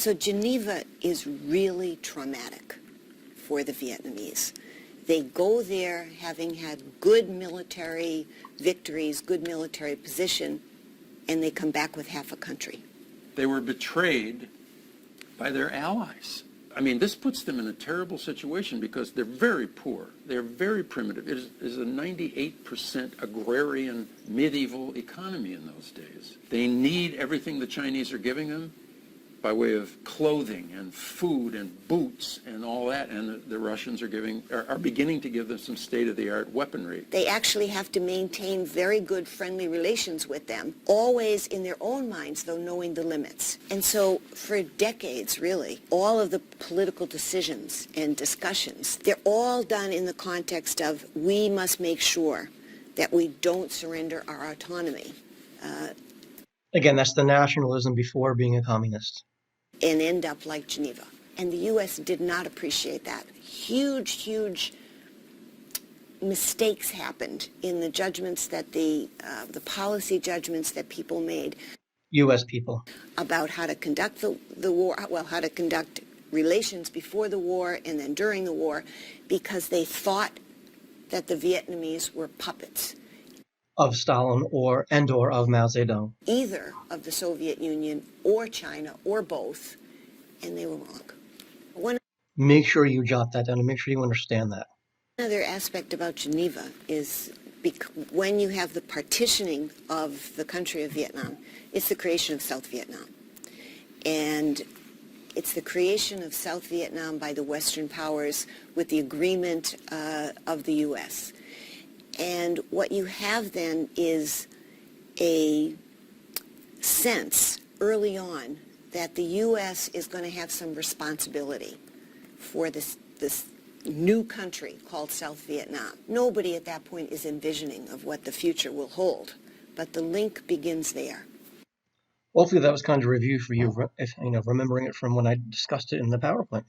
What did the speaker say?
So Geneva is really traumatic for the Vietnamese. They go there having had good military victories, good military position, and they come back with half a country. They were betrayed by their allies. I mean, this puts them in a terrible situation because they're very poor. They're very primitive. It is a 98% agrarian medieval economy in those days. They need everything the Chinese are giving them by way of clothing and food and boots and all that, and the Russians are beginning to give them some state-of-the-art weaponry. They actually have to maintain very good friendly relations with them, always in their own minds, though knowing the limits. And so for decades, really, all of the political decisions and discussions, they're all done in the context of we must make sure that we don't surrender our autonomy. Again, that's the nationalism before being a communist. And end up like Geneva. And the U.S. did not appreciate that. Huge mistakes happened in the judgments that the policy judgments that people made. U.S. people. About how to conduct the war, well, how to conduct relations before the war and then during the war, because they thought that the Vietnamese were puppets. Of Stalin or of Mao Zedong. Either of the Soviet Union or China or both, and they were wrong. Make sure you jot that down and make sure you understand that. Another aspect about Geneva is when you have the partitioning of the country of Vietnam, it's the creation of South Vietnam. And it's the creation of South Vietnam by the Western powers with the agreement of the U.S. And what you have then is a sense early on that the U.S. is going to have some responsibility for this new country called South Vietnam. Nobody at that point is envisioning of what the future will hold, but the link begins there. Hopefully that was kind of a review for you, if remembering it from when I discussed it in the PowerPoint.